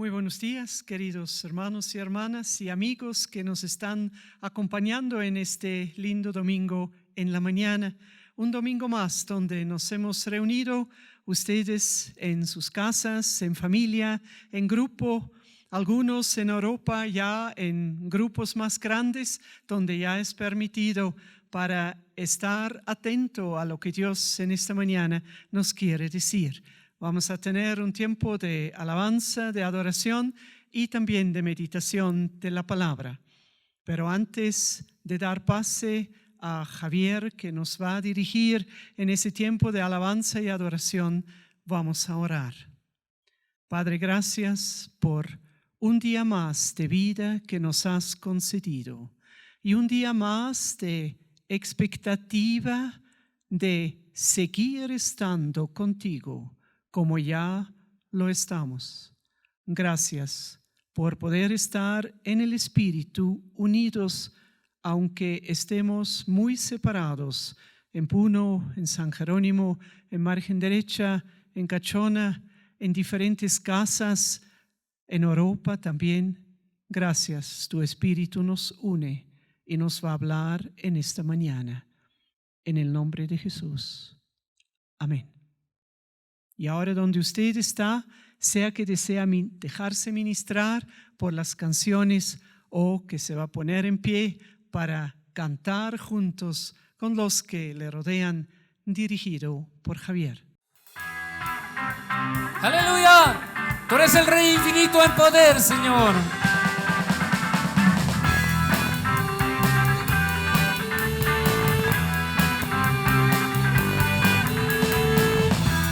Muy buenos días, queridos hermanos y hermanas y amigos que nos están acompañando en este lindo domingo en la mañana. Un domingo más donde nos hemos reunido, ustedes en sus casas, en familia, en grupo, algunos en Europa ya en grupos más grandes donde ya es permitido para estar atento a lo que Dios en esta mañana nos quiere decir. Vamos a tener un tiempo de alabanza, de adoración y también de meditación de la palabra. Pero antes de dar pase a Javier, que nos va a dirigir en ese tiempo de alabanza y adoración, vamos a orar. Padre, gracias por un día más de vida que nos has concedido y un día más de expectativa de seguir estando contigo como ya lo estamos. Gracias por poder estar en el Espíritu unidos, aunque estemos muy separados en Puno, en San Jerónimo, en Margen Derecha, en Cachona, en diferentes casas, en Europa también. Gracias, tu Espíritu nos une y nos va a hablar en esta mañana. En el nombre de Jesús. Amén. Y ahora donde usted está, sea que desea dejarse ministrar por las canciones o que se va a poner en pie para cantar juntos con los que le rodean, dirigido por Javier. ¡Aleluya! Tú eres el Rey infinito en poder, Señor.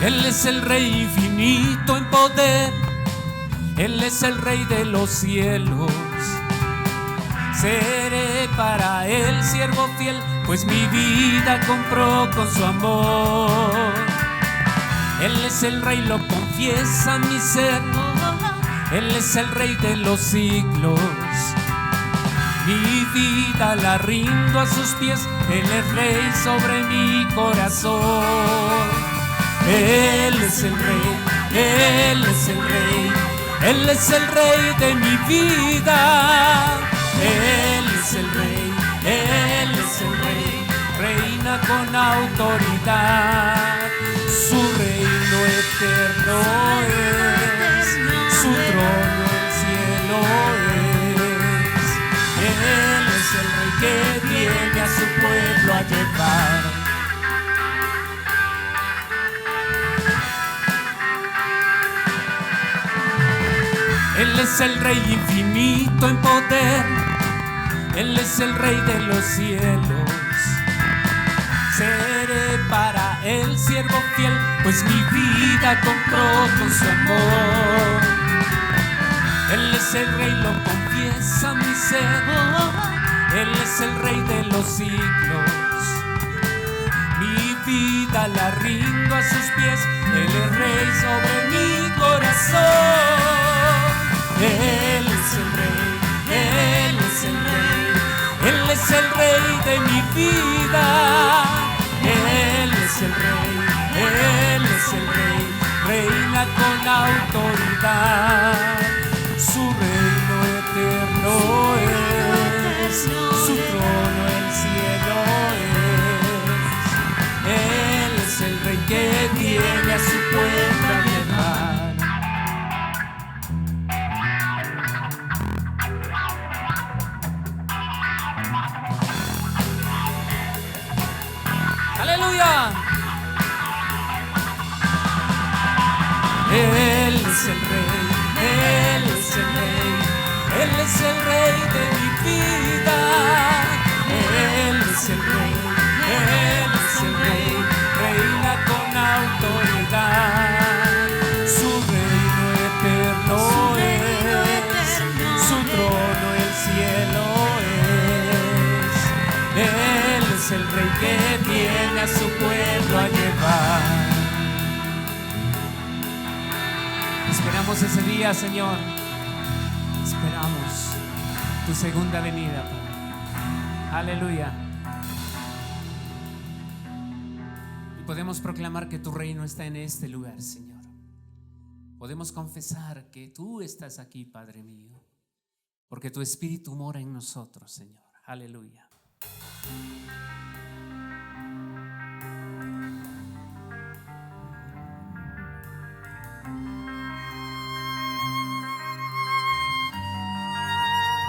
Él es el Rey infinito en poder, Él es el Rey de los cielos. Seré para Él siervo fiel, pues mi vida compró con su amor. Él es el Rey, lo confiesa mi ser, Él es el Rey de los siglos. Mi vida la rindo a sus pies, Él es Rey sobre mi corazón. Él es el Rey, Él es el Rey, Él es el Rey de mi vida. Él es el Rey, Él es el Rey, reina con autoridad. Su reino eterno es, su trono el cielo es. Él es el Rey que viene a su pueblo a llevar. Él es el Rey infinito en poder, Él es el Rey de los cielos. Seré para Él siervo fiel, pues mi vida compró con su amor. Él es el Rey, lo confiesa mi ser, Él es el Rey de los siglos. Mi vida la rindo a sus pies, Él es Rey sobre mi corazón. Él es el Rey, Él es el Rey, Él es el Rey de mi vida. Él es el Rey, Él es el Rey, reina con autoridad. Su reino eterno es, su trono el cielo es. Él es el Rey que viene a su pueblo a llevar. ¡Aleluya! Él es el Rey, Él es el Rey, Él es el Rey de mi vida. Él es el Rey, Él es el Rey, reina con autoridad. Su reino eterno es, su trono el cielo es. Él es el Rey que viene a su pueblo a llevar. Esperamos ese día, Señor. Esperamos tu segunda venida, Padre. Aleluya. Y podemos proclamar que tu reino está en este lugar, Señor. podemos confesar que tú estás aquí, Padre mío, porque tu Espíritu mora en nosotros, Señor. Aleluya.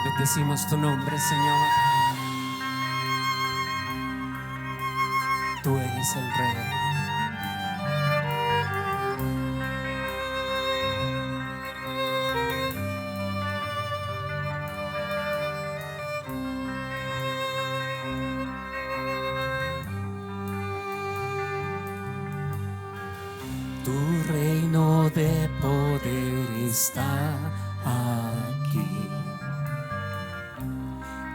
Bendecimos tu nombre, Señor. Tú eres el Rey. Tu reino de poder está aquí.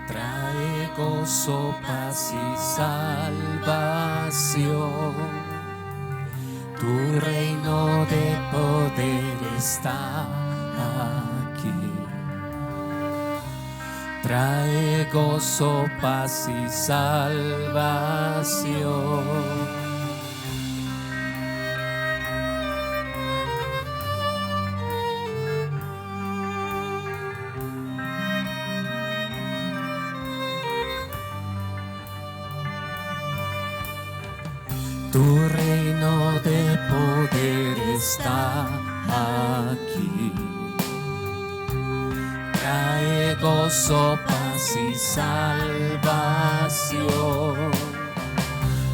Trae gozo, paz y salvación. Tu reino de poder está aquí. Trae gozo, paz y salvación. Tu reino de poder está aquí. Trae gozo, paz y salvación.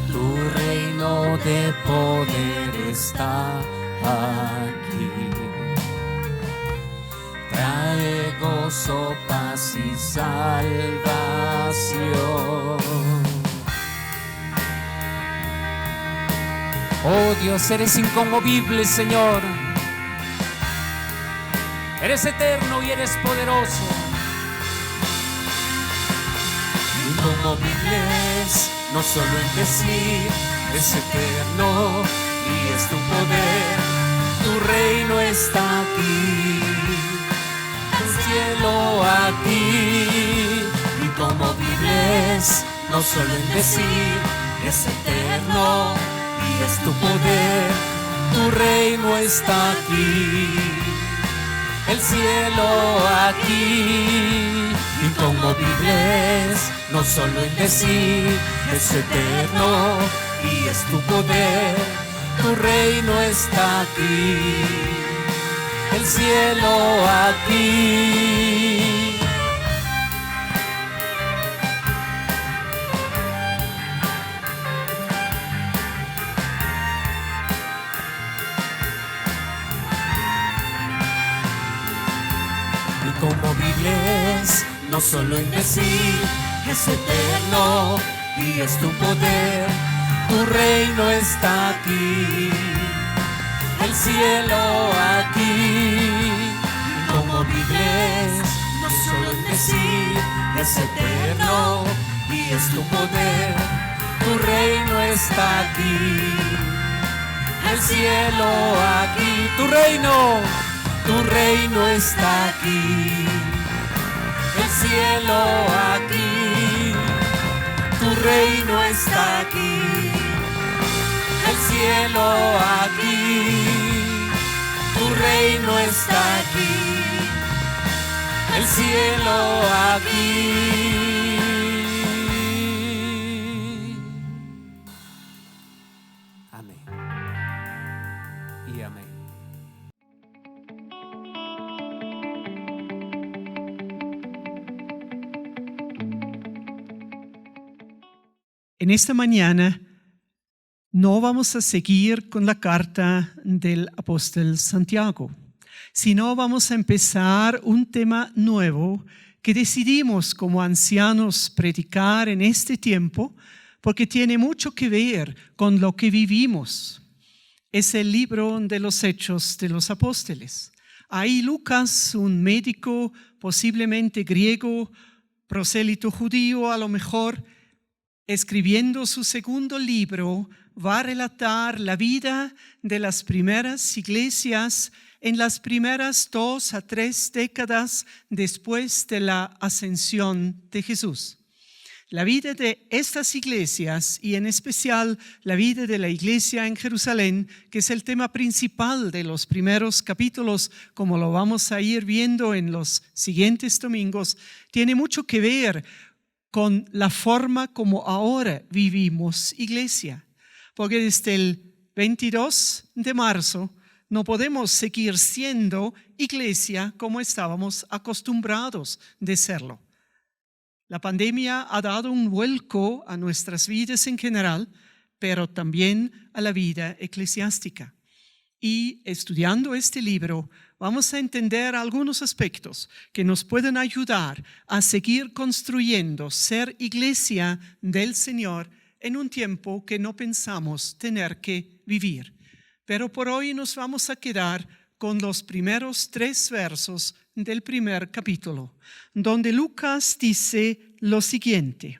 Tu reino de poder está aquí. Trae gozo, paz y salvación. Oh Dios, eres inconmovible, Señor. Eres eterno y eres poderoso. Inconmovible es, no solo en decir, es eterno y es tu poder. Tu reino está aquí, el cielo aquí. Inconmovible es, no solo en decir, es eterno y es tu poder, tu reino está aquí, el cielo aquí. Inconmovible es, no solo en decir, es eterno y es tu poder, tu reino está aquí, el cielo aquí. Inconmovible es, no solo en decir, es eterno y es tu poder, tu reino está aquí, el cielo aquí. Inconmovible es, no solo en decir, es eterno y es tu poder, tu reino está aquí, el cielo aquí. Tu reino está aquí, el cielo aquí. Tu reino está aquí, el cielo aquí. Tu reino está aquí, el cielo aquí. Amén y amén. En esta mañana no vamos a seguir con la carta del apóstol Santiago, sino vamos a empezar un tema nuevo que decidimos como ancianos predicar en este tiempo porque tiene mucho que ver con lo que vivimos. Es el libro de los Hechos de los Apóstoles. Ahí Lucas, un médico posiblemente griego, prosélito judío a lo mejor, escribiendo su segundo libro, va a relatar la vida de las primeras iglesias en las primeras 2 a 3 décadas después de la ascensión de Jesús. La vida de estas iglesias y en especial la vida de la iglesia en Jerusalén, que es el tema principal de los primeros capítulos, como lo vamos a ir viendo en los siguientes domingos, tiene mucho que ver con la forma como ahora vivimos iglesia. Porque desde el 22 de marzo no podemos seguir siendo iglesia como estábamos acostumbrados de serlo. La pandemia ha dado un vuelco a nuestras vidas en general, pero también a la vida eclesiástica. Y estudiando este libro, vamos a entender algunos aspectos que nos pueden ayudar a seguir construyendo, ser iglesia del Señor en un tiempo que no pensamos tener que vivir. Pero por hoy nos vamos a quedar con los primeros 3 versos del primer capítulo, donde Lucas dice lo siguiente: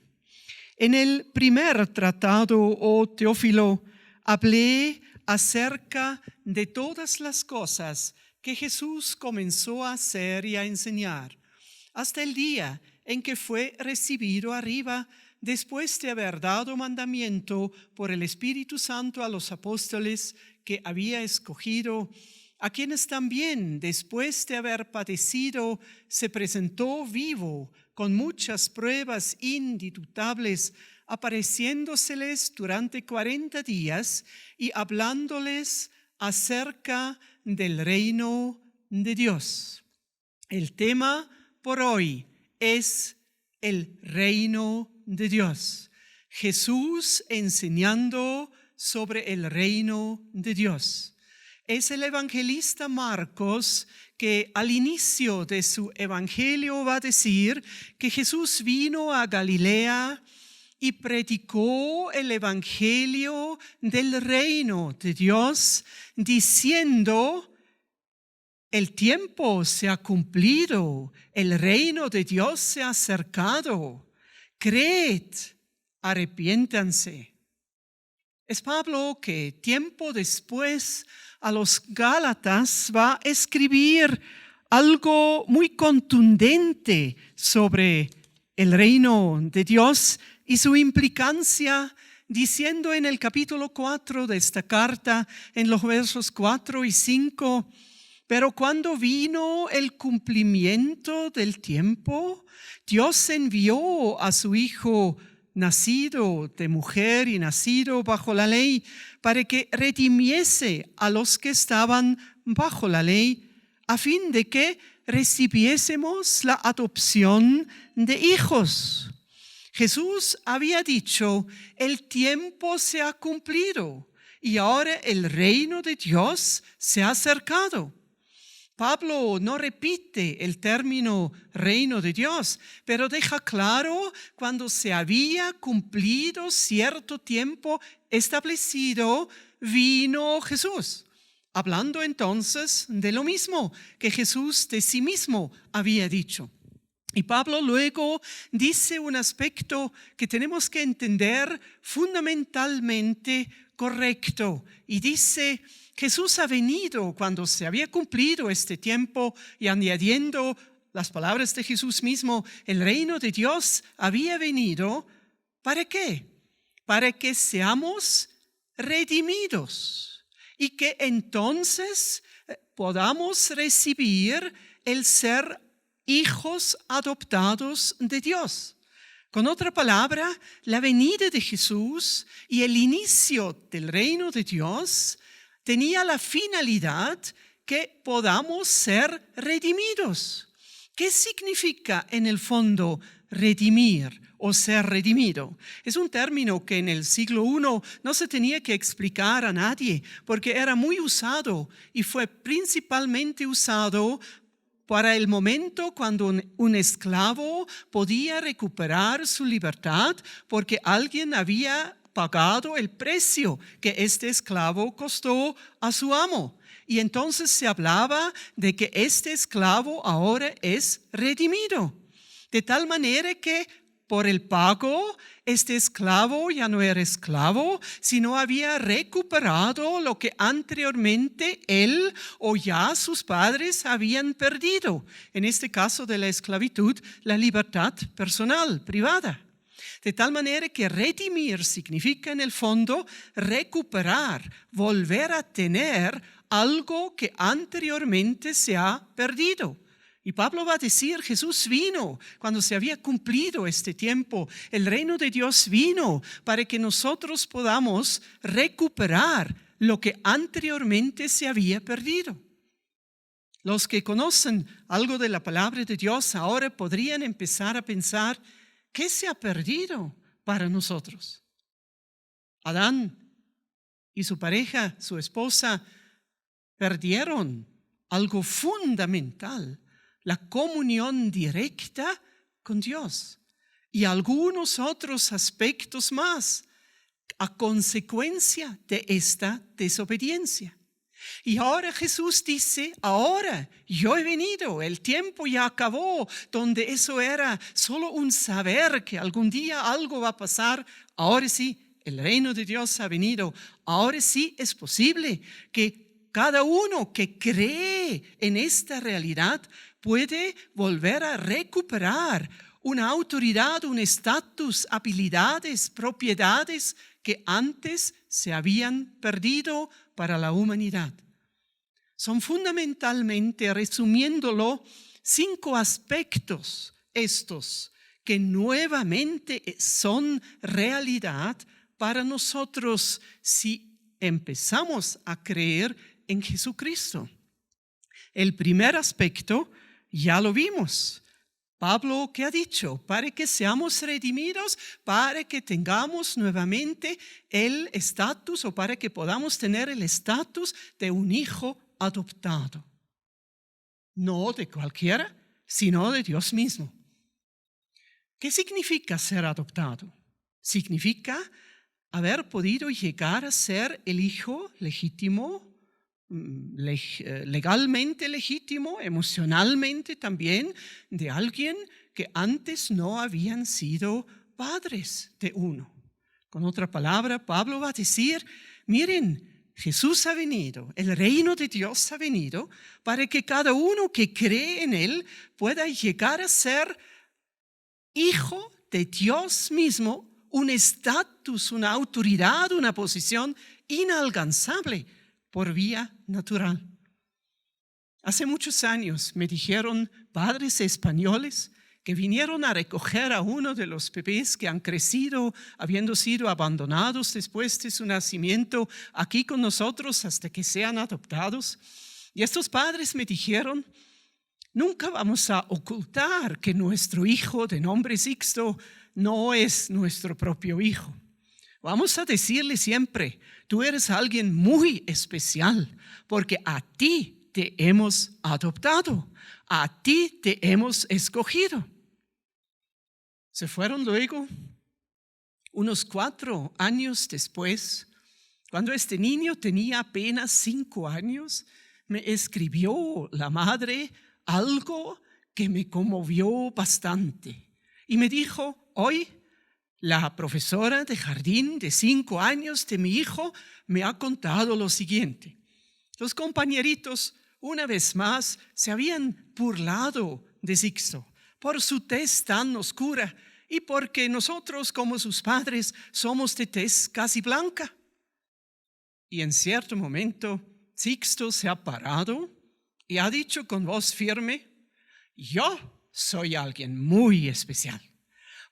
en el primer tratado, oh Teófilo, hablé acerca de todas las cosas que Jesús comenzó a hacer y a enseñar, hasta el día en que fue recibido arriba, después de haber dado mandamiento por el Espíritu Santo a los apóstoles que había escogido, a quienes también, después de haber padecido, se presentó vivo con muchas pruebas indubitables, apareciéndoseles durante 40 días y hablándoles acerca del reino de Dios. El tema por hoy es el reino de Dios. Jesús enseñando sobre el reino de Dios. Es el evangelista Marcos que al inicio de su evangelio va a decir que Jesús vino a Galilea y predicó el evangelio del reino de Dios, diciendo: el tiempo se ha cumplido, el reino de Dios se ha acercado, creed, arrepiéntanse. Es Pablo que tiempo después a los Gálatas va a escribir algo muy contundente sobre el reino de Dios y su implicancia, diciendo en el capítulo 4 de esta carta, en los versos 4 y 5, pero cuando vino el cumplimiento del tiempo, Dios envió a su Hijo, nacido de mujer y nacido bajo la ley, para que redimiese a los que estaban bajo la ley, a fin de que recibiésemos la adopción de hijos. Jesús había dicho: el tiempo se ha cumplido y ahora el reino de Dios se ha acercado. Pablo no repite el término reino de Dios, pero deja claro cuando se había cumplido cierto tiempo establecido, vino Jesús. Hablando entonces de lo mismo que Jesús de sí mismo había dicho. Y Pablo luego dice un aspecto que tenemos que entender fundamentalmente correcto. Y dice: Jesús ha venido cuando se había cumplido este tiempo, y añadiendo las palabras de Jesús mismo, el reino de Dios había venido, ¿para qué? Para que seamos redimidos y que entonces podamos recibir el ser hijos adoptados de Dios. Con otra palabra, la venida de Jesús y el inicio del reino de Dios tenía la finalidad que podamos ser redimidos. ¿Qué significa en el fondo redimir o ser redimido? Es un término que en el siglo I no se tenía que explicar a nadie, porque era muy usado y fue principalmente usado para el momento cuando un esclavo podía recuperar su libertad porque alguien había pagado el precio que este esclavo costó a su amo. Y entonces se hablaba de que este esclavo ahora es redimido. De tal manera que por el pago, este esclavo ya no era esclavo, sino había recuperado lo que anteriormente él o ya sus padres habían perdido. En este caso de la esclavitud, la libertad personal, privada. De tal manera que redimir significa en el fondo recuperar, volver a tener algo que anteriormente se ha perdido. Y Pablo va a decir, Jesús vino cuando se había cumplido este tiempo. El reino de Dios vino para que nosotros podamos recuperar lo que anteriormente se había perdido. Los que conocen algo de la palabra de Dios ahora podrían empezar a pensar, ¿qué se ha perdido para nosotros? Adán y su pareja, su esposa, perdieron algo fundamental, la comunión directa con Dios y algunos otros aspectos más a consecuencia de esta desobediencia. Y ahora Jesús dice, ahora yo he venido, el tiempo ya acabó, donde eso era solo un saber que algún día algo va a pasar. Ahora sí, el reino de Dios ha venido. Ahora sí es posible que cada uno que cree en esta realidad puede volver a recuperar una autoridad, un estatus, habilidades, propiedades que antes se habían perdido para la humanidad. Son fundamentalmente, resumiéndolo, 5 aspectos estos que nuevamente son realidad para nosotros si empezamos a creer en Jesucristo. El primer aspecto ya lo vimos. Pablo, ¿qué ha dicho? Para que seamos redimidos, para que tengamos nuevamente el estatus o para que podamos tener el estatus de un hijo adoptado. No de cualquiera, sino de Dios mismo. ¿Qué significa ser adoptado? Significa haber podido llegar a ser el hijo legítimo, legalmente legítimo, emocionalmente también, de alguien que antes no habían sido padres de uno. Con otra palabra, Pablo va a decir, miren, Jesús ha venido, el reino de Dios ha venido para que cada uno que cree en Él pueda llegar a ser hijo de Dios mismo, un estatus, una autoridad, una posición inalcanzable por vía natural. Hace muchos años me dijeron padres españoles que vinieron a recoger a uno de los bebés que han crecido, habiendo sido abandonados después de su nacimiento aquí con nosotros hasta que sean adoptados. Y estos padres me dijeron, nunca vamos a ocultar que nuestro hijo de nombre Sixto no es nuestro propio hijo. Vamos a decirle siempre, tú eres alguien muy especial porque a ti te hemos adoptado, a ti te hemos escogido. Se fueron luego, unos 4 años después, cuando este niño tenía apenas 5 años, me escribió la madre algo que me conmovió bastante. Y me dijo, hoy la profesora de jardín de 5 años de mi hijo me ha contado lo siguiente. Los compañeritos, una vez más, se habían burlado de Sixto por su tez tan oscura y porque nosotros, como sus padres, somos de tez casi blanca. Y en cierto momento, Sixto se ha parado y ha dicho con voz firme, yo soy alguien muy especial.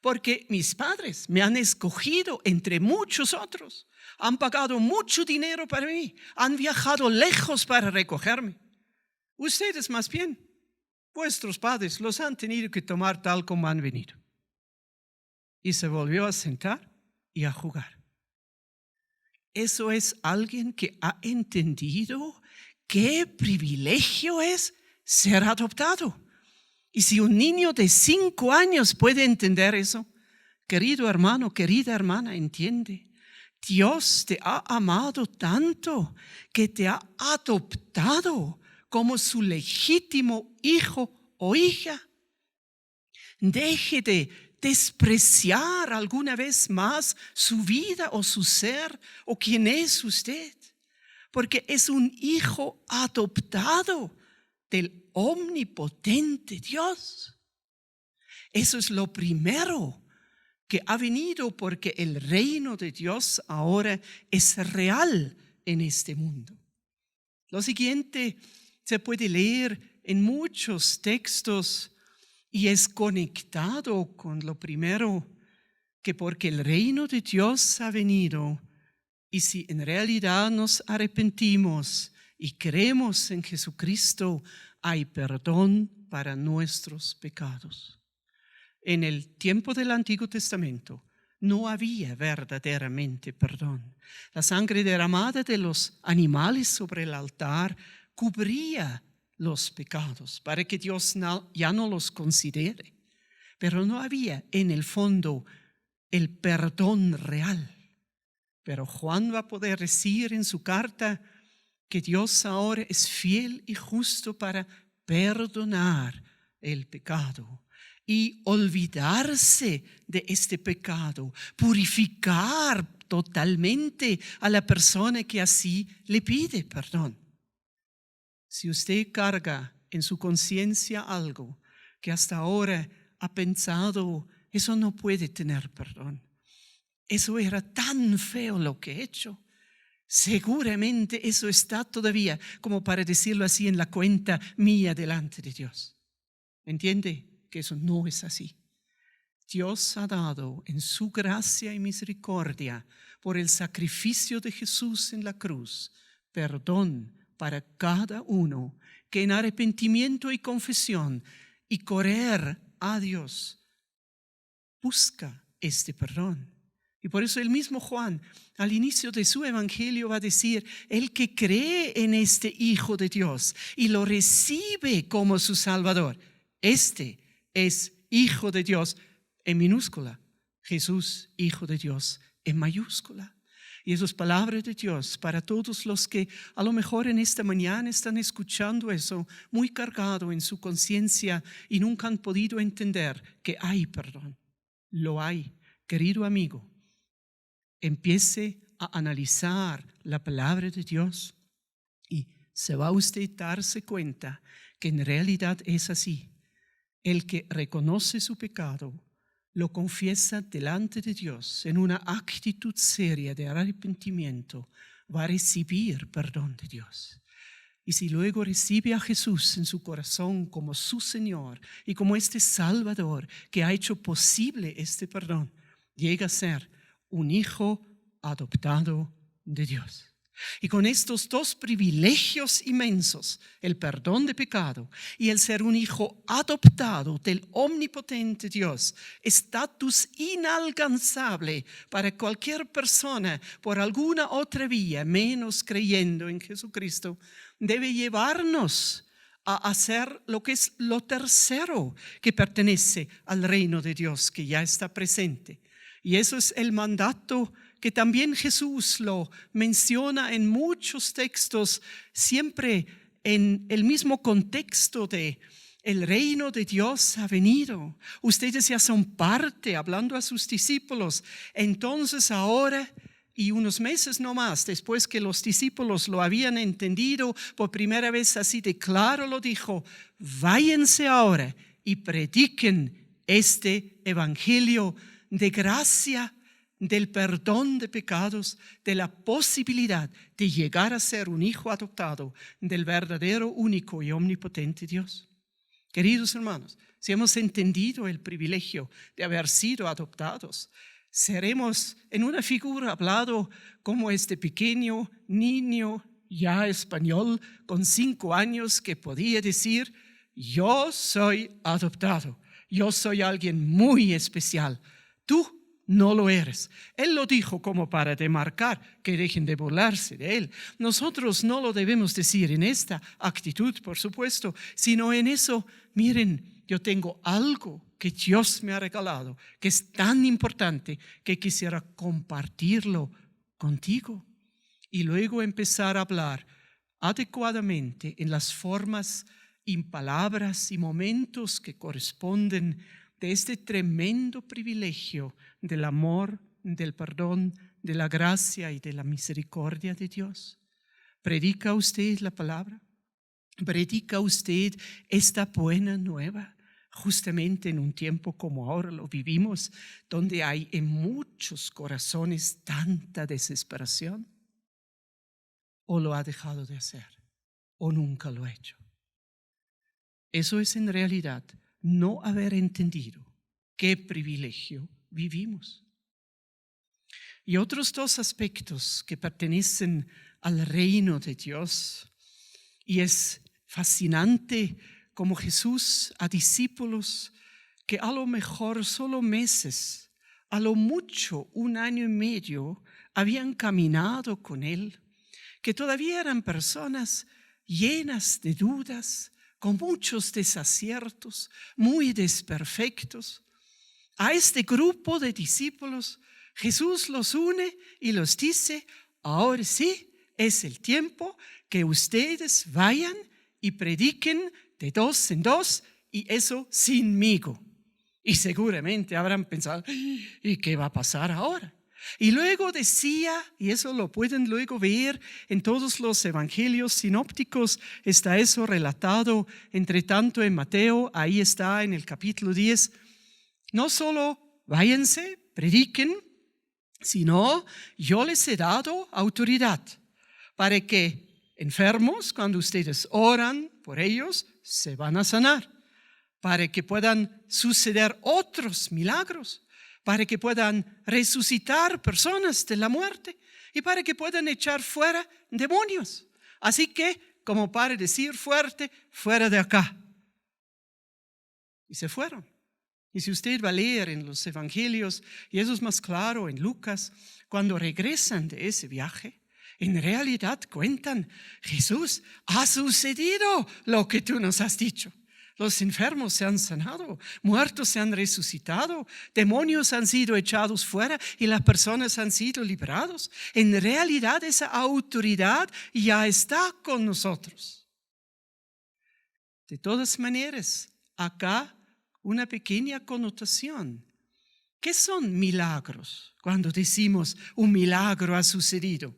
Porque mis padres me han escogido entre muchos otros, han pagado mucho dinero para mí, han viajado lejos para recogerme. Ustedes más bien, vuestros padres los han tenido que tomar tal como han venido. Y se volvió a sentar y a jugar. Eso es alguien que ha entendido qué privilegio es ser adoptado. Y si un niño de 5 años puede entender eso, querido hermano, querida hermana, entiende. Dios te ha amado tanto que te ha adoptado como su legítimo hijo o hija. Deje de despreciar alguna vez más su vida o su ser o quién es usted, porque es un hijo adoptado del omnipotente Dios. Eso es lo primero que ha venido porque el reino de Dios ahora es real en este mundo. Lo siguiente se puede leer en muchos textos y es conectado con lo primero, que porque el reino de Dios ha venido, y si en realidad nos arrepentimos y creemos en Jesucristo, hay perdón para nuestros pecados. En el tiempo del Antiguo Testamento no había verdaderamente perdón. La sangre derramada de los animales sobre el altar cubría los pecados para que Dios ya no los considere. Pero no había en el fondo el perdón real. Pero Juan va a poder decir en su carta que Dios ahora es fiel y justo para perdonar el pecado y olvidarse de este pecado, purificar totalmente a la persona que así le pide perdón. Si usted carga en su conciencia algo que hasta ahora ha pensado, eso no puede tener perdón, eso era tan feo lo que he hecho, seguramente eso está todavía, como para decirlo así, en la cuenta mía delante de Dios. ¿Entiende? Que eso no es así. Dios ha dado en su gracia y misericordia por el sacrificio de Jesús en la cruz perdón para cada uno que en arrepentimiento y confesión y correr a Dios busca este perdón. Y por eso el mismo Juan al inicio de su evangelio va a decir, el que cree en este Hijo de Dios y lo recibe como su Salvador, este es Hijo de Dios en minúscula, Jesús, Hijo de Dios en mayúscula. Y eso es palabra de Dios para todos los que a lo mejor en esta mañana están escuchando eso muy cargado en su conciencia y nunca han podido entender que hay perdón. Lo hay, querido amigo. Empiece a analizar la palabra de Dios y se va usted a darse cuenta que en realidad es así. El que reconoce su pecado, lo confiesa delante de Dios en una actitud seria de arrepentimiento, va a recibir perdón de Dios. Y si luego recibe a Jesús en su corazón como su Señor y como este Salvador que ha hecho posible este perdón, llega a ser un hijo adoptado de Dios. Y con estos dos privilegios inmensos, el perdón de pecado y el ser un hijo adoptado del omnipotente Dios, estatus inalcanzable para cualquier persona por alguna otra vía, menos creyendo en Jesucristo, debe llevarnos a hacer lo que es lo tercero que pertenece al reino de Dios que ya está presente. Y eso es el mandato que también Jesús lo menciona en muchos textos, siempre en el mismo contexto de el reino de Dios ha venido. Ustedes ya son parte, hablando a sus discípulos. Entonces ahora, y unos meses no más, después que los discípulos lo habían entendido, por primera vez así de claro lo dijo, váyanse ahora y prediquen este evangelio de gracia, del perdón de pecados, de la posibilidad de llegar a ser un hijo adoptado del verdadero, único y omnipotente Dios. Queridos hermanos, si hemos entendido el privilegio de haber sido adoptados, seremos en una figura hablado como este pequeño niño ya español con 5 años que podía decir, yo soy adoptado, yo soy alguien muy especial, tú no lo eres. Él lo dijo como para demarcar que dejen de burlarse de él. Nosotros no lo debemos decir en esta actitud, por supuesto, sino en eso, miren, yo tengo algo que Dios me ha regalado, que es tan importante que quisiera compartirlo contigo. Y luego empezar a hablar adecuadamente en las formas y palabras y momentos que corresponden de este tremendo privilegio del amor, del perdón, de la gracia y de la misericordia de Dios. ¿Predica usted la palabra? ¿Predica usted esta buena nueva? justamente en un tiempo como ahora lo vivimos, donde hay en muchos corazones tanta desesperación? ¿O lo ha dejado de hacer? ¿O nunca lo ha hecho? Eso es en realidad no haber entendido qué privilegio vivimos. Y otros dos aspectos que pertenecen al reino de Dios, y es fascinante como Jesús a discípulos que a lo mejor solo meses, a lo mucho 1 año y medio, habían caminado con Él, que todavía eran personas llenas de dudas, con muchos desaciertos, muy desperfectos. A este grupo de discípulos Jesús los une y los dice: ahora sí, es el tiempo que ustedes vayan y prediquen de 2 en 2, y eso sinmigo. Y seguramente habrán pensado: ¿y qué va a pasar ahora? Y luego decía, y eso lo pueden luego ver en todos los evangelios sinópticos, está eso relatado, entre tanto en Mateo, ahí está en el capítulo 10, no solo váyanse, prediquen, sino yo les he dado autoridad para que enfermos, cuando ustedes oran por ellos, se van a sanar, para que puedan suceder otros milagros, para que puedan resucitar personas de la muerte y para que puedan echar fuera demonios. Así que, como para decir fuerte, fuera de acá. Y se fueron. Y si usted va a leer en los evangelios, y eso es más claro en Lucas, cuando regresan de ese viaje, en realidad cuentan: Jesús, ha sucedido lo que tú nos has dicho. Los enfermos se han sanado, muertos se han resucitado, demonios han sido echados fuera y las personas han sido liberados. En realidad esa autoridad ya está con nosotros. De todas maneras, acá una pequeña connotación. ¿Qué son milagros? Cuando decimos un milagro ha sucedido,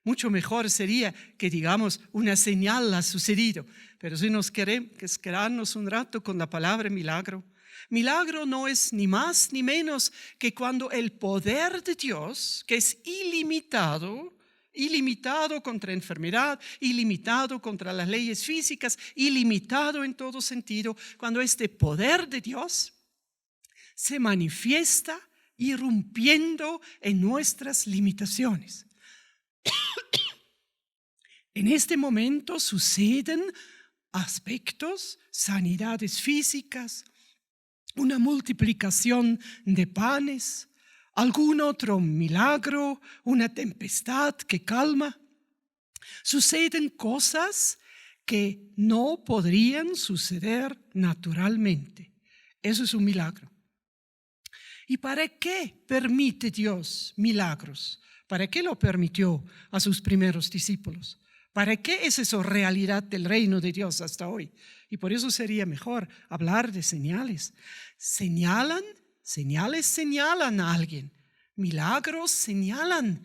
mucho mejor sería que digamos una señal ha sucedido. Pero si nos quedarnos un rato con la palabra milagro, milagro no es ni más ni menos que cuando el poder de Dios, que es ilimitado contra enfermedad, ilimitado contra las leyes físicas, ilimitado en todo sentido, cuando este poder de Dios se manifiesta irrumpiendo en nuestras limitaciones. En este momento suceden aspectos, sanidades físicas, una multiplicación de panes, algún otro milagro, una tempestad que calma. Suceden cosas que no podrían suceder naturalmente. Eso es un milagro. ¿Y para qué permite Dios milagros? ¿Para qué lo permitió a sus primeros discípulos? ¿Para qué es eso realidad del reino de Dios hasta hoy? Y por eso sería mejor hablar de señales. Señales señalan a alguien. Milagros señalan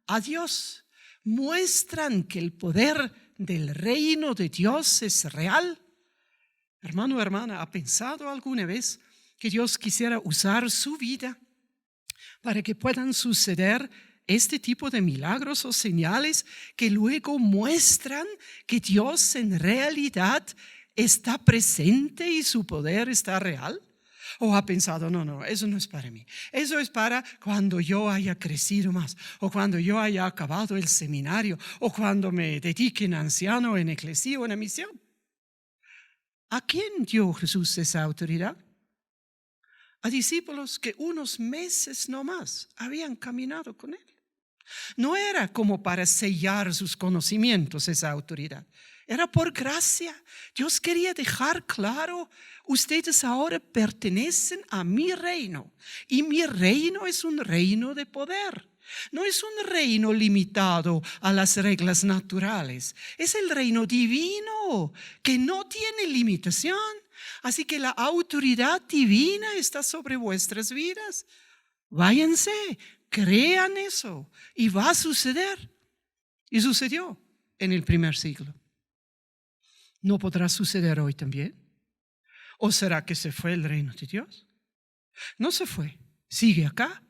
a Dios. Muestran que el poder del reino de Dios es real. Hermano o hermana, ¿ha pensado alguna vez que Dios quisiera usar su vida para que puedan suceder este tipo de milagros o señales que luego muestran que Dios en realidad está presente y su poder está real? ¿O ha pensado, no, eso no es para mí? Eso es para cuando yo haya crecido más, o cuando yo haya acabado el seminario, o cuando me dedique en anciano, en eclesía o en misión. ¿A quién dio Jesús esa autoridad? A discípulos que unos meses nomás habían caminado con Él. No era como para sellar sus conocimientos esa autoridad. Era por gracia. Dios quería dejar claro: ustedes ahora pertenecen a mi reino. Y mi reino es un reino de poder. No es un reino limitado a las reglas naturales. Es el reino divino que no tiene limitación. Así que la autoridad divina está sobre vuestras vidas. Váyanse, crean eso y va a suceder. Y sucedió en el primer siglo. ¿No podrá suceder hoy también? ¿O será que se fue el reino de Dios? No se fue, sigue acá.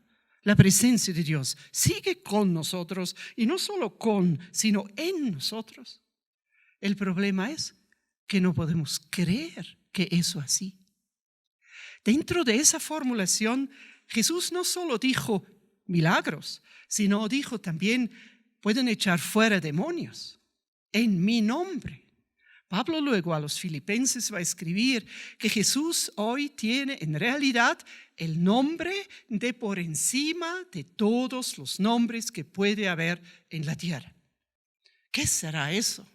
La presencia de Dios sigue con nosotros, y no solo con, sino en nosotros. El problema es que no podemos creer que eso así. Dentro de esa formulación, Jesús no solo dijo milagros, sino dijo también, pueden echar fuera demonios en mi nombre. Pablo luego a los filipenses va a escribir que Jesús hoy tiene en realidad el nombre de por encima de todos los nombres que puede haber en la tierra. ¿Qué será eso?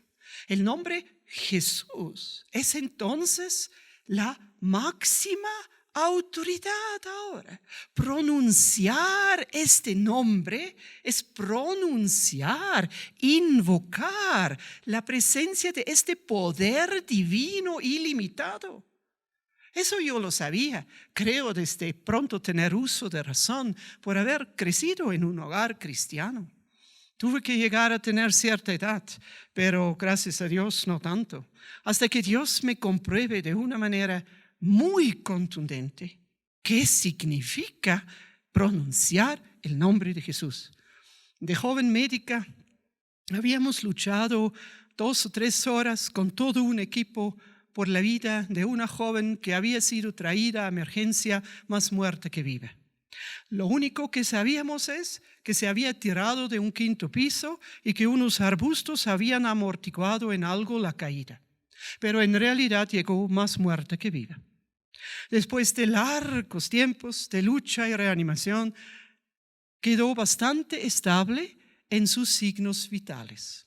El nombre Jesús es entonces la máxima autoridad ahora. Pronunciar este nombre es pronunciar, invocar la presencia de este poder divino ilimitado. Eso yo lo sabía, creo desde pronto tener uso de razón por haber crecido en un hogar cristiano. Tuve que llegar a tener cierta edad, pero gracias a Dios no tanto, hasta que Dios me compruebe de una manera muy contundente qué significa pronunciar el nombre de Jesús. De joven médica habíamos luchado 2 o 3 horas con todo un equipo por la vida de una joven que había sido traída a emergencia más muerta que viva. Lo único que sabíamos es que se había tirado de un 5º piso y que unos arbustos habían amortiguado en algo la caída. Pero en realidad llegó más muerta que viva. Después de largos tiempos de lucha y reanimación, quedó bastante estable en sus signos vitales.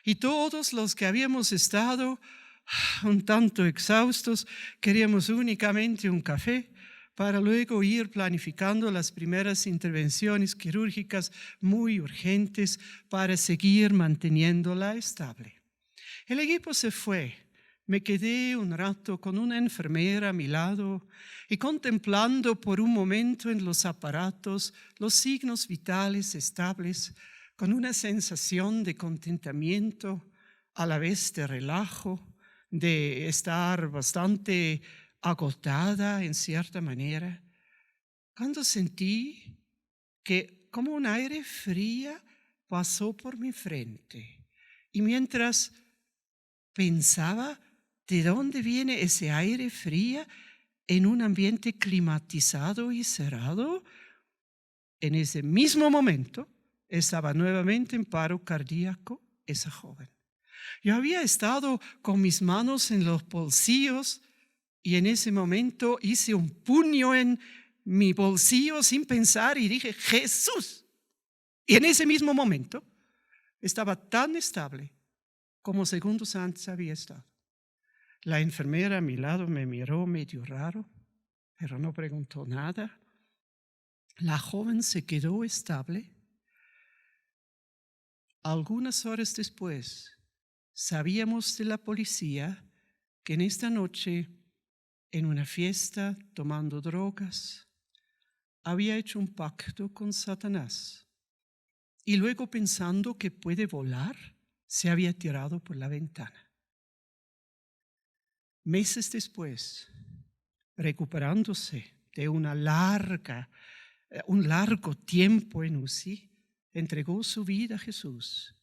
Y todos los que habíamos estado un tanto exhaustos, queríamos únicamente un café para luego ir planificando las primeras intervenciones quirúrgicas muy urgentes para seguir manteniéndola estable. El equipo se fue. Me quedé un rato con una enfermera a mi lado y contemplando por un momento en los aparatos los signos vitales estables con una sensación de contentamiento, a la vez de relajo, de estar bastante agotada en cierta manera, cuando sentí que como un aire frío pasó por mi frente y mientras pensaba de dónde viene ese aire frío en un ambiente climatizado y cerrado, en ese mismo momento estaba nuevamente en paro cardíaco esa joven. Yo había estado con mis manos en los bolsillos y en ese momento hice un puño en mi bolsillo sin pensar y dije, Jesús. Y en ese mismo momento estaba tan estable como segundos antes había estado. La enfermera a mi lado me miró medio raro, pero no preguntó nada. La joven se quedó estable. Algunas horas después, sabíamos de la policía que en esta noche, en una fiesta, tomando drogas, había hecho un pacto con Satanás. Y luego, pensando que puede volar, se había tirado por la ventana. Meses después, recuperándose de un largo tiempo en UCI, entregó su vida a Jesús.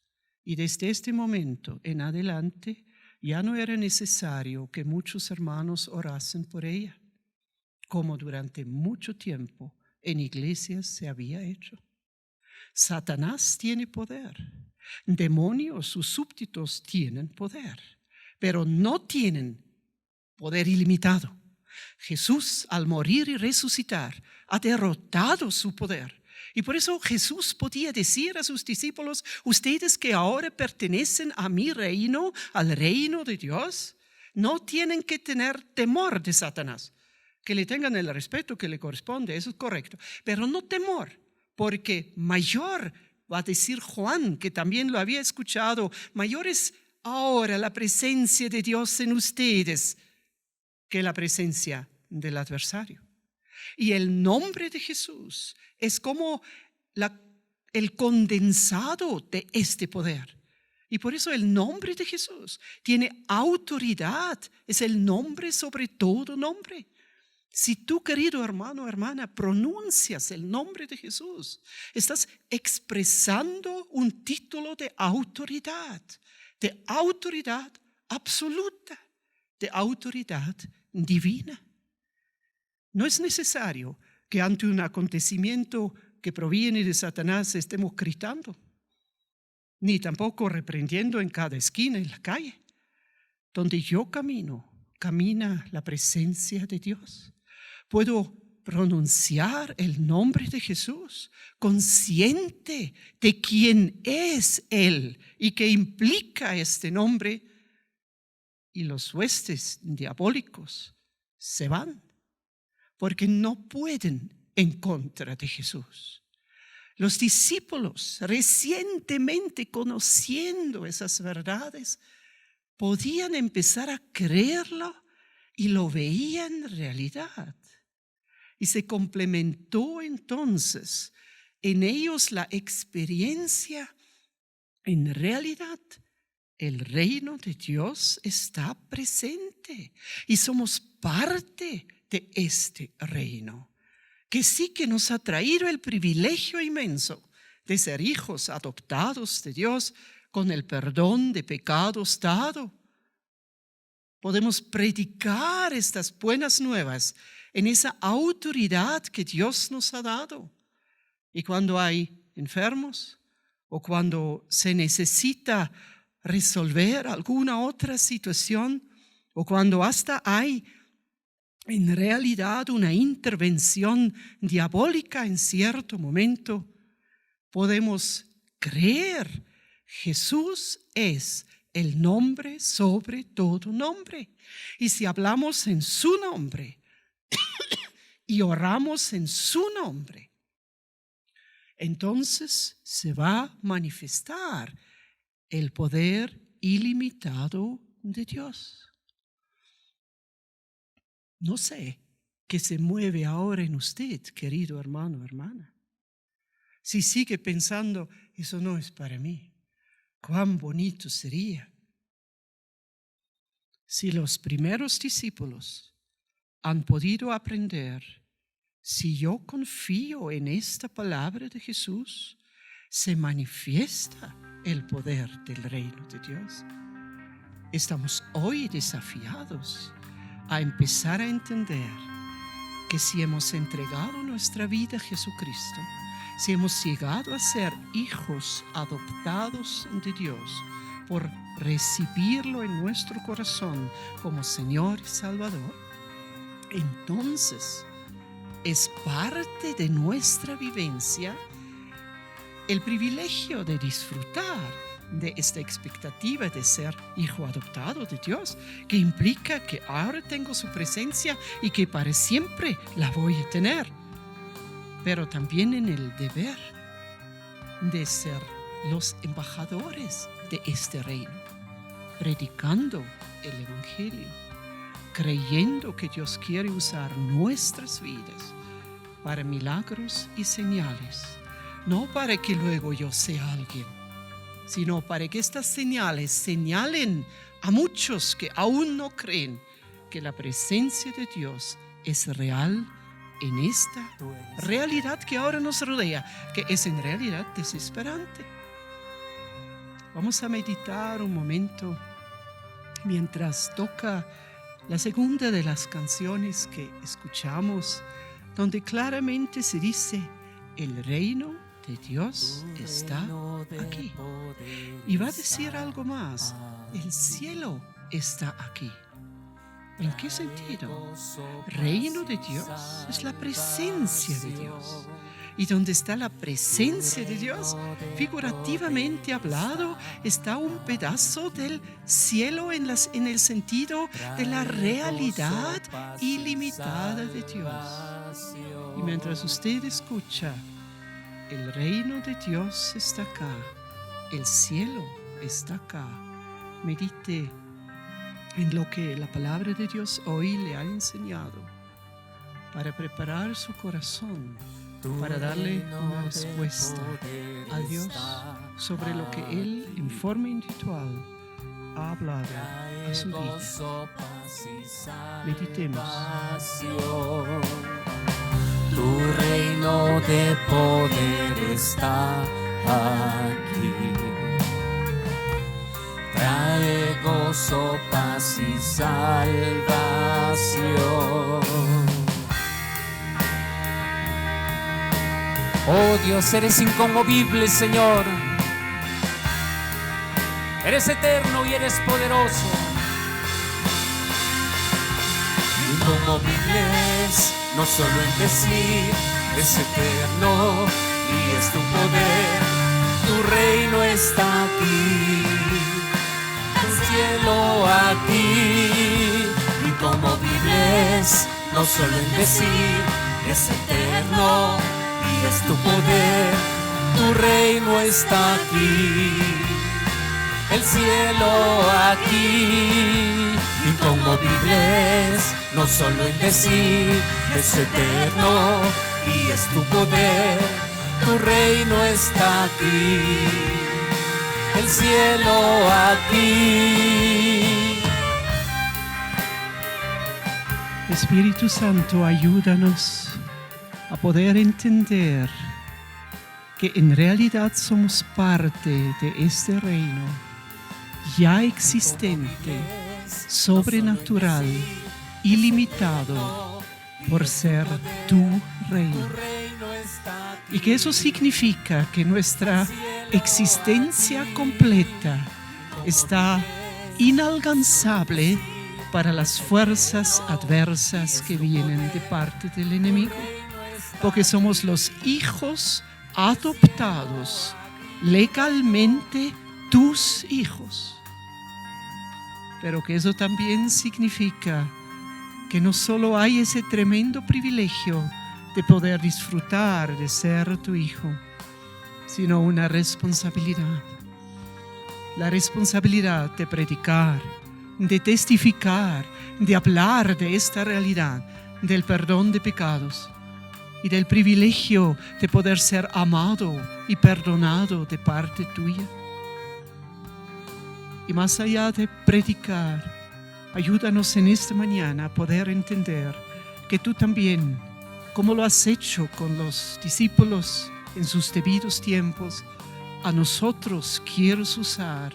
Y desde este momento en adelante ya no era necesario que muchos hermanos orasen por ella, como durante mucho tiempo en iglesias se había hecho. Satanás tiene poder, demonios, sus súbditos tienen poder, pero no tienen poder ilimitado. Jesús, al morir y resucitar, ha derrotado su poder. Y por eso Jesús podía decir a sus discípulos, ustedes que ahora pertenecen a mi reino, al reino de Dios, no tienen que tener temor de Satanás. Que le tengan el respeto que le corresponde, eso es correcto. Pero no temor, porque mayor, va a decir Juan, que también lo había escuchado, mayor es ahora la presencia de Dios en ustedes que la presencia del adversario. Y el nombre de Jesús es como el condensado de este poder. Y por eso el nombre de Jesús tiene autoridad. Es el nombre sobre todo nombre. Si tú, querido hermano o hermana, pronuncias el nombre de Jesús, estás expresando un título de autoridad absoluta, de autoridad divina. No es necesario que ante un acontecimiento que proviene de Satanás estemos gritando, ni tampoco reprendiendo en cada esquina en la calle. Donde yo camina la presencia de Dios. Puedo pronunciar el nombre de Jesús, consciente de quién es Él y qué implica este nombre, y los huestes diabólicos se van, porque no pueden en contra de Jesús. Los discípulos, recientemente conociendo esas verdades, podían empezar a creerlo y lo veían realidad. Y se complementó entonces en ellos la experiencia. En realidad, el reino de Dios está presente y somos parte de este reino, que sí que nos ha traído el privilegio inmenso de ser hijos adoptados de Dios con el perdón de pecados dado. Podemos predicar estas buenas nuevas en esa autoridad que Dios nos ha dado. Y cuando hay enfermos o cuando se necesita resolver alguna otra situación o cuando hasta hay en realidad una intervención diabólica en cierto momento, podemos creer Jesús es el nombre sobre todo nombre. Y si hablamos en su nombre y oramos en su nombre, entonces se va a manifestar el poder ilimitado de Dios. No sé qué se mueve ahora en usted, querido hermano, hermana. Si sigue pensando, eso no es para mí, cuán bonito sería. Si los primeros discípulos han podido aprender, si yo confío en esta palabra de Jesús, se manifiesta el poder del reino de Dios. Estamos hoy desafiados a empezar a entender que si hemos entregado nuestra vida a Jesucristo, si hemos llegado a ser hijos adoptados de Dios por recibirlo en nuestro corazón como Señor y Salvador, entonces es parte de nuestra vivencia el privilegio de disfrutar de esta expectativa de ser hijo adoptado de Dios, que implica que ahora tengo su presencia y que para siempre la voy a tener, pero también en el deber de ser los embajadores de este reino, predicando el Evangelio, creyendo que Dios quiere usar nuestras vidas para milagros y señales, no para que luego yo sea alguien, sino para que estas señales señalen a muchos que aún no creen que la presencia de Dios es real en esta realidad que ahora nos rodea, que es en realidad desesperante. Vamos a meditar un momento mientras toca la segunda de las canciones que escuchamos, donde claramente se dice: el reino de Dios está aquí. Y va a decir algo más: el cielo está aquí. ¿En qué sentido? Reino de Dios es la presencia de Dios. Y donde está la presencia de Dios, figurativamente hablado, está un pedazo del cielo en el sentido de la realidad ilimitada de Dios. Y mientras usted escucha, el reino de Dios está acá, el cielo está acá, medite en lo que la palabra de Dios hoy le ha enseñado para preparar su corazón para darle una respuesta a Dios sobre lo que Él en forma individual ha hablado a su vida. Meditemos. Tu reino de poder está aquí. Trae gozo, paz y salvación. Oh Dios, eres inconmovible, Señor. Eres eterno y eres poderoso. Inconmovibles, no solo en decir, es eterno y es tu poder. Tu reino está aquí, tu cielo aquí. Inconmovibles, no solo en decir, es eterno y es tu poder. Tu reino está aquí, el cielo aquí. Inconmovibles, no solo en decir, es eterno y es tu poder. Tu reino está aquí, el cielo aquí. Espíritu Santo, ayúdanos a poder entender que en realidad somos parte de este reino ya existente, sobrenatural, ilimitado, por ser tu reino. Y que eso significa que nuestra existencia completa está inalcanzable para las fuerzas adversas que vienen de parte del enemigo, porque somos los hijos adoptados, legalmente tus hijos. Pero que eso también significa que no solo hay ese tremendo privilegio de poder disfrutar de ser tu hijo, sino una responsabilidad. La responsabilidad de predicar, de testificar, de hablar de esta realidad, del perdón de pecados y del privilegio de poder ser amado y perdonado de parte tuya. Y más allá de predicar, ayúdanos en esta mañana a poder entender que tú también, como lo has hecho con los discípulos en sus debidos tiempos, a nosotros quieres usar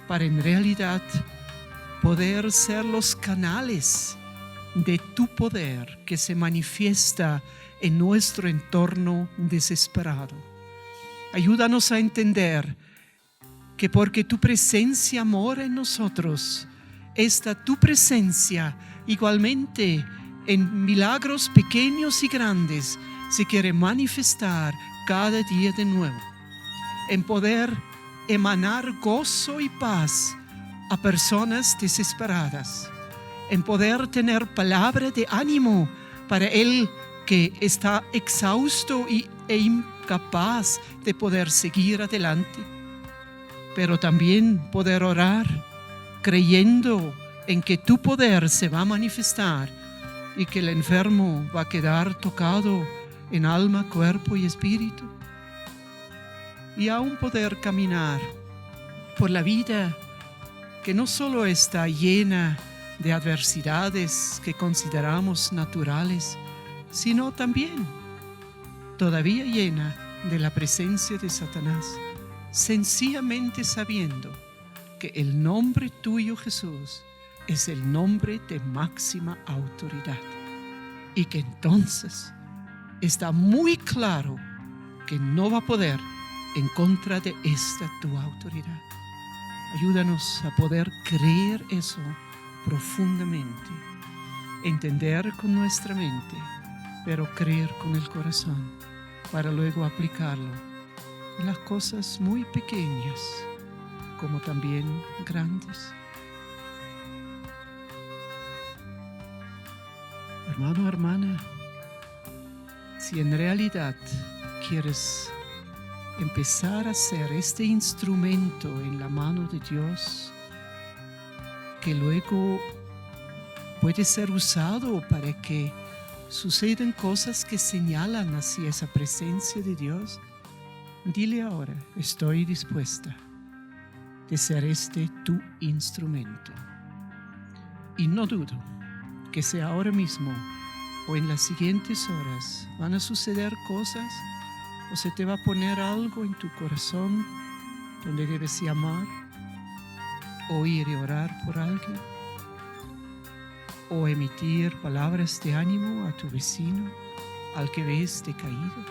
para en realidad poder ser los canales de tu poder que se manifiesta en nuestro entorno desesperado. Ayúdanos a entender que porque tu presencia mora en nosotros, esta tu presencia igualmente en milagros pequeños y grandes se quiere manifestar cada día de nuevo, en poder emanar gozo y paz a personas desesperadas, en poder tener palabra de ánimo para el que está exhausto e incapaz de poder seguir adelante, pero también poder orar creyendo en que tu poder se va a manifestar y que el enfermo va a quedar tocado en alma, cuerpo y espíritu, y aún poder caminar por la vida que no solo está llena de adversidades que consideramos naturales, sino también todavía llena de la presencia de Satanás, sencillamente sabiendo que el nombre tuyo, Jesús, es el nombre de máxima autoridad, y que entonces está muy claro que no va a poder en contra de esta tu autoridad. Ayúdanos a poder creer eso profundamente, entender con nuestra mente, pero creer con el corazón, para luego aplicarlo en las cosas muy pequeñas como también grandes. Hermano, hermana, si en realidad quieres empezar a ser este instrumento en la mano de Dios, que luego puede ser usado para que suceden cosas que señalan hacia esa presencia de Dios, dile ahora, estoy dispuesta de ser este tu instrumento. Y no dudo que sea ahora mismo o en las siguientes horas van a suceder cosas o se te va a poner algo en tu corazón donde debes llamar o ir y orar por alguien o emitir palabras de ánimo a tu vecino, al que ves decaído.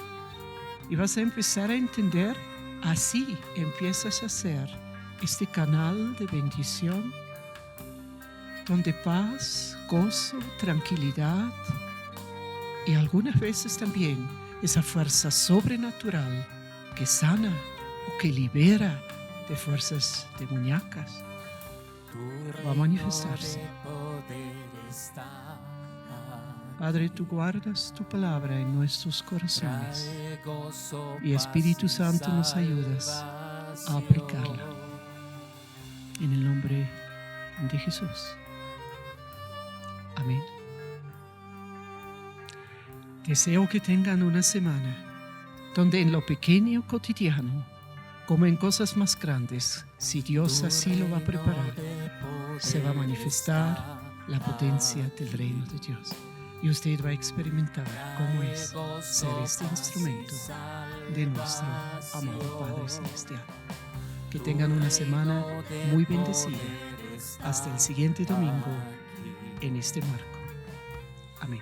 Y vas a empezar a entender, así empiezas a ser este canal de bendición donde paz, gozo, tranquilidad y algunas veces también esa fuerza sobrenatural que sana o que libera de fuerzas demoníacas va a manifestarse. Padre, tú guardas tu palabra en nuestros corazones y Espíritu Santo nos ayudas a aplicarla. En el nombre de Jesús. Amén. Deseo que tengan una semana donde en lo pequeño cotidiano, como en cosas más grandes, si Dios así lo va a preparar, se va a manifestar la potencia del reino de Dios. Y usted va a experimentar cómo es ser este instrumento de nuestro amado Padre Celestial. Que tengan una semana muy bendecida. Hasta el siguiente domingo en este marco. Amén.